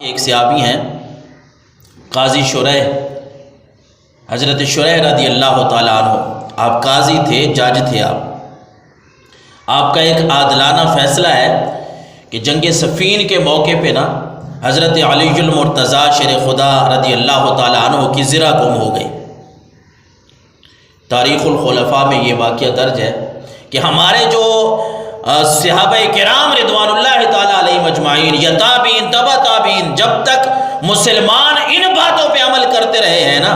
ایک صحابی ہیں قاضی شریح، حضرت شریح رضی اللہ تعالیٰ عنہ، آپ قاضی تھے، جج تھے۔ آپ کا ایک عادلانہ فیصلہ ہے کہ جنگ صفین کے موقع پہ نا حضرت علی المرتضیٰ شیر خدا رضی اللہ تعالیٰ عنہ کی زرہ گم ہو گئی۔ تاریخ الخلفاء میں یہ واقعہ درج ہے کہ ہمارے جو صحابہ کرام رضوان اللہ تعالیٰ علیہ مجمعین یا تابعین تبع تابعین جب تک مسلمان ان باتوں پہ عمل کرتے رہے ہیں نا،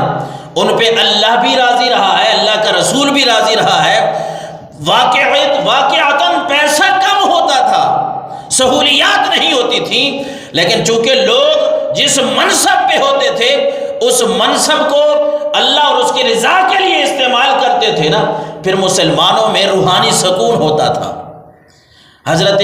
ان پہ اللہ بھی راضی رہا ہے، اللہ کا رسول بھی راضی رہا ہے۔ واقعتاً پیسہ کم ہوتا تھا، سہولیات نہیں ہوتی تھیں، لیکن چونکہ لوگ جس منصب پہ ہوتے تھے اس منصب کو اللہ اور اس کی رضا کے لیے استعمال کرتے تھے نا، پھر مسلمانوں میں روحانی سکون ہوتا تھا۔ حضرت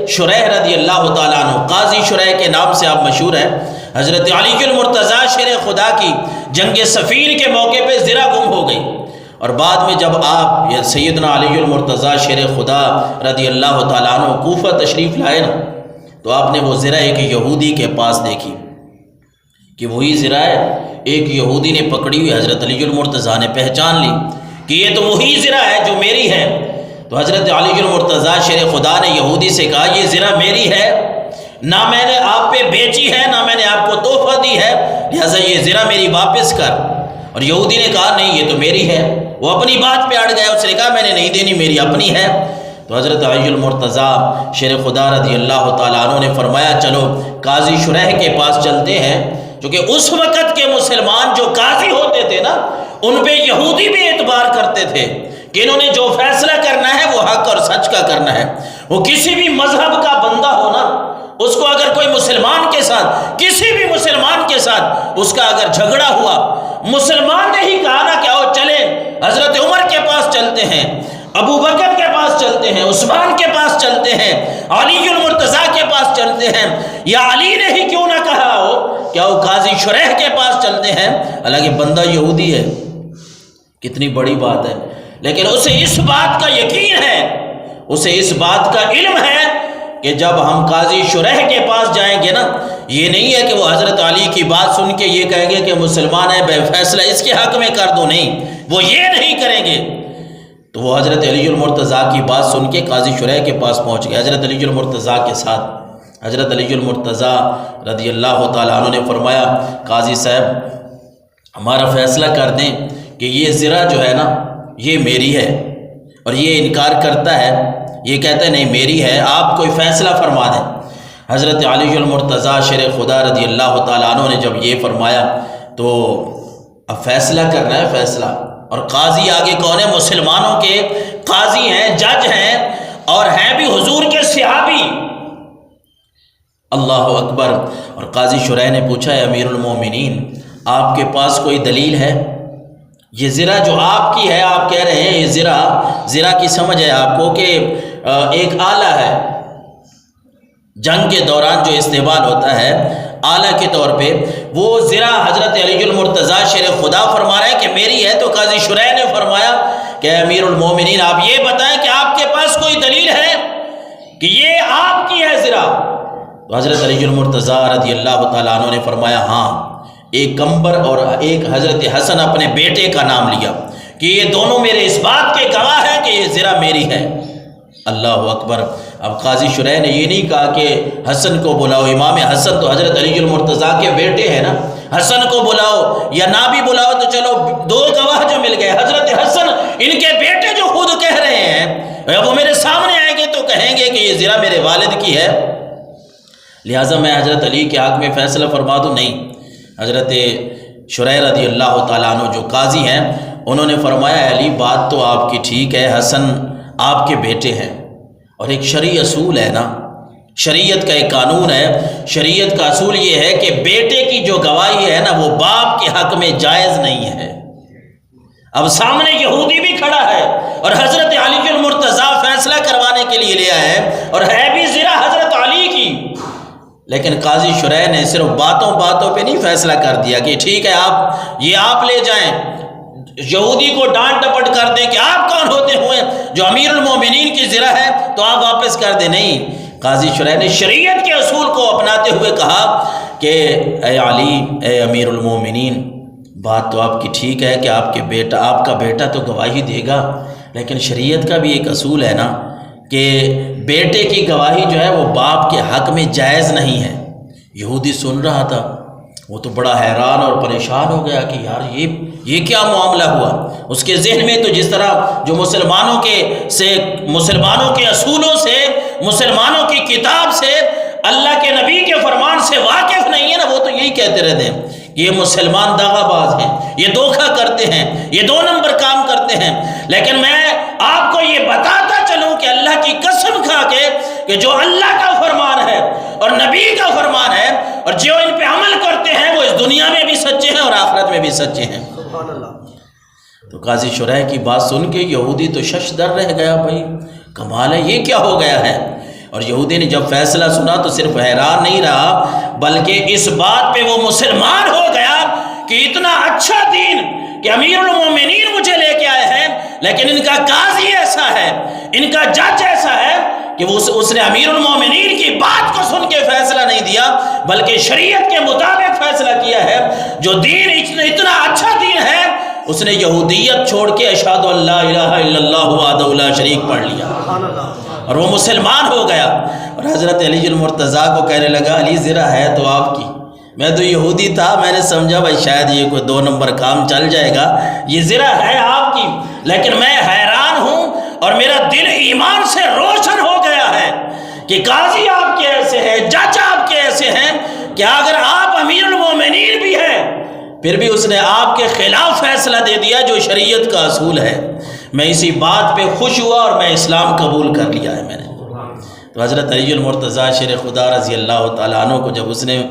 شریح رضی اللہ تعالیٰ عنہ، قاضی شریح کے نام سے آپ مشہور ہیں، حضرت علی المرتضیٰ شیر خدا کی جنگ صفین کے موقع پہ زرہ گم ہو گئی، اور بعد میں جب آپ سیدنا علی المرتضیٰ شیر خدا رضی اللہ تعالیٰ عنہ کوفہ تشریف لائے نا، تو آپ نے وہ زرہ ایک یہودی کے پاس دیکھی کہ وہی زرہ ہے۔ ایک یہودی نے پکڑی ہوئی، حضرت علی المرتضیٰ نے پہچان لی کہ یہ تو وہی زرہ ہے جو میری ہے۔ تو حضرت علی المرتضیٰ شیر خدا نے یہودی سے کہا یہ زرہ میری ہے، نہ میں نے آپ پہ بیچی ہے، نہ میں نے آپ کو تحفہ دی ہے، لہذا یہ زرہ میری واپس کر۔ اور یہودی نے کہا نہیں یہ تو میری ہے، وہ اپنی بات پہ اڑ گیا، اس نے کہا میں نے نہیں دینی، میری اپنی ہے۔ تو حضرت علی المرتضیٰ شیر خدا رضی اللہ تعالیٰ عنہ نے فرمایا چلو قاضی شریح کے پاس چلتے ہیں، کیونکہ اس وقت کے مسلمان جو قاضی ہوتے تھے نا ان پہ یہودی بھی اعتبار کرتے تھے کہ انہوں نے جو فیصلہ کرنا ہے وہ حق اور سچ کا کرنا ہے۔ وہ کسی بھی مذہب کا بندہ ہو نا، اس کو اگر کوئی مسلمان کے ساتھ، کسی بھی مسلمان کے ساتھ اس کا اگر جھگڑا ہوا، مسلمان نے ہی کہا نا کہ آؤ چلیں حضرت عمر کے پاس چلتے ہیں، ابو بکر کے پاس چلتے ہیں، عثمان کے پاس چلتے ہیں، علی المرتضیٰ کے پاس چلتے ہیں، یا علی نے ہی کیوں نہ کہا ہو کیا وہ قاضی شریح کے پاس چلتے ہیں، حالانکہ بندہ یہودی ہے، کتنی بڑی بات ہے، لیکن اسے اس بات کا یقین ہے، اسے اس بات کا علم ہے کہ جب ہم قاضی شریح کے پاس جائیں گے نا، یہ نہیں ہے کہ وہ حضرت علی کی بات سن کے یہ کہیں گے کہ مسلمان ہے بے فیصلہ اس کے حق میں کر دو، نہیں، وہ یہ نہیں کریں گے۔ تو وہ حضرت علی المرتضیٰ کی بات سن کے قاضی شریح کے پاس پہنچ گئے۔ حضرت علی المرتضیٰ کے ساتھ حضرت علی المرتضیٰ رضی اللہ تعالیٰ عنہ نے فرمایا قاضی صاحب ہمارا فیصلہ کر دیں کہ یہ زرہ جو ہے نا یہ میری ہے، اور یہ انکار کرتا ہے، یہ کہتا ہے نہیں میری ہے، آپ کوئی فیصلہ فرما دیں۔ حضرت علی المرتضیٰ شیر خدا رضی اللہ تعالیٰ عنہ نے جب یہ فرمایا تو اب فیصلہ کرنا ہے، فیصلہ، اور قاضی آگے کون ہے؟ مسلمانوں کے قاضی ہیں، جج ہیں، اور ہیں بھی حضور کے صحابی۔ اللہ اکبر۔ اور قاضی شریح نے پوچھا ہے امیر المومنین آپ کے پاس کوئی دلیل ہے؟ یہ زرہ جو آپ کی ہے، آپ کہہ رہے ہیں یہ زرہ کی سمجھ ہے آپ کو کہ ایک آلہ ہے، جنگ کے دوران جو استعمال ہوتا ہے آلہ کے طور پہ، وہ زرہ حضرت علی المرتضیٰ شیر خدا فرما رہے ہیں کہ میری ہے۔ تو قاضی شریح نے فرمایا کہ امیر المومنین آپ یہ بتائیں کہ آپ کے پاس کوئی دلیل ہے کہ یہ آپ کی ہے زرہ؟ تو حضرت علی المرتضیٰ رضی اللہ تعالیٰ عنہ نے فرمایا ہاں، ایک کمبر اور ایک حضرت حسن اپنے بیٹے کا نام لیا کہ یہ دونوں میرے اس بات کے گواہ ہیں کہ یہ زرہ میری ہے۔ اللہ اکبر۔ اب قاضی شریح نے یہ نہیں کہا کہ حسن کو بلاؤ، امام حسن تو حضرت علی المرتضیٰ کے بیٹے ہیں نا، حسن کو بلاؤ یا نہ بھی بلاؤ تو چلو دو گواہ جو مل گئے، حضرت حسن ان کے بیٹے جو خود کہہ رہے ہیں، وہ میرے سامنے آئیں گے تو کہیں گے کہ یہ زرہ میرے والد کی ہے، لہٰذا میں حضرت علی کے حق میں فیصلہ فرما دوں؟ نہیں۔ حضرت شریح رضی اللہ تعالیٰ عنہ جو قاضی ہیں انہوں نے فرمایا علی بات تو آپ کی ٹھیک ہے، حسن آپ کے بیٹے ہیں، اور ایک شرعی اصول ہے نا، شریعت کا ایک قانون ہے، شریعت کا اصول یہ ہے کہ بیٹے کی جو گواہی ہے نا وہ باپ کے حق میں جائز نہیں ہے۔ اب سامنے یہودی بھی کھڑا ہے اور حضرت علی المرتضیٰ فیصلہ کروانے کے لیے لے آئے ہیں، اور ہے بھی زرہ حضرت علی کی، لیکن قاضی شریح نے صرف باتوں پہ نہیں فیصلہ کر دیا کہ ٹھیک ہے آپ لے جائیں، یہودی کو ڈانٹ ڈپٹ کر دیں کہ آپ کون ہوتے ہوئے جو امیر المومنین کی زرہ ہے تو آپ واپس کر دیں، نہیں، قاضی شریح نے شریعت کے اصول کو اپناتے ہوئے کہا کہ اے علی، اے امیر المومنین، بات تو آپ کی ٹھیک ہے کہ آپ کا بیٹا تو گواہی دے گا، لیکن شریعت کا بھی ایک اصول ہے نا کہ بیٹے کی گواہی جو ہے وہ باپ کے حق میں جائز نہیں ہے۔ یہودی سن رہا تھا، وہ تو بڑا حیران اور پریشان ہو گیا کہ یار یہ کیا معاملہ ہوا۔ اس کے ذہن میں تو جس طرح جو مسلمانوں کے اصولوں سے، مسلمانوں کی کتاب سے، اللہ کے نبی کے فرمان سے واقف نہیں ہے نا، وہ تو یہی کہتے رہتے ہیں کہ یہ مسلمان دغا باز ہیں، یہ دھوکہ کرتے ہیں، یہ 2 نمبر کام کرتے ہیں۔ لیکن میں آپ کو یہ بتاتا چلوں کہ اللہ کی قسم کھا کے کہ جو اللہ کا فرمان ہے اور نبی کا فرمان ہے اور جو ان پہ عمل کرتے ہیں وہ اس دنیا میں بھی سچے ہیں اور آخرت میں بھی سچے ہیں۔ سبحان اللہ۔ تو قاضی شرح کی بات سن کے یہودی تو شش در رہ گیا، بھائی کمال ہے، یہ کیا ہو گیا ہے۔ اور یہودی نے جب فیصلہ سنا تو صرف حیران نہیں رہا، بلکہ اس بات پہ وہ مسلمان ہو گیا کہ اتنا اچھا دین کہ امیر المومنین مجھے لے کے آئے ہیں، لیکن ان کا قاضی ایسا ہے، ان کا جج ایسا ہے کہ اس نے امیر المومنین کی بات کو سن کے فیصلہ نہیں دیا، بلکہ شریعت کے مطابق فیصلہ کیا ہے۔ جو دین اتنا اچھا دین ہے، اس نے یہودیت چھوڑ کے اشہد ان لا الہ الا اللہ وحدہ لا شریک پڑھ لیا اور وہ مسلمان ہو گیا۔ اور حضرت علی المرتضیٰ کو کہنے لگا، علی ذرا ہے تو آپ کی، میں تو یہودی تھا، میں نے سمجھا بھائی شاید یہ کوئی 2 نمبر کام چل جائے گا، یہ ذرا ہے آپ کی، لیکن میں حیران ہوں اور میرا دل ایمان سے روشن ہو گیا ہے کہ قاضی آپ کے ایسے ہیں، جج آپ کے ایسے ہیں کہ اگر آپ امیر المومنین بھی ہیں پھر بھی اس نے آپ کے خلاف فیصلہ دے دیا جو شریعت کا اصول ہے۔ میں اسی بات پہ خوش ہوا اور میں اسلام قبول کر لیا ہے میں نے۔ تو حضرت علی المرتضیٰ شیر خدا رضی اللہ تعالیٰ عنہ کو جب اس نے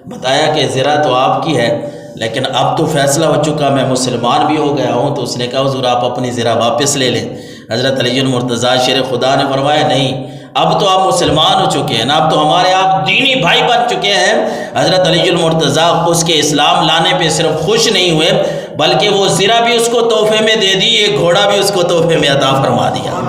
بتایا کہ زرہ تو آپ کی ہے لیکن اب تو فیصلہ ہو چکا، میں مسلمان بھی ہو گیا ہوں، تو اس نے کہا حضور آپ اپنی زرہ واپس لے لیں۔ حضرت علی المرتضیٰ شیر خدا نے فرمایا نہیں، اب تو آپ مسلمان ہو چکے ہیں نا، اب تو ہمارے آپ دینی بھائی بن چکے ہیں۔ حضرت علی المرتضیٰ اس کے اسلام لانے پہ صرف خوش نہیں ہوئے بلکہ وہ زرہ بھی اس کو تحفے میں دے دی، ایک گھوڑا بھی اس کو تحفے میں عطا فرما دیا۔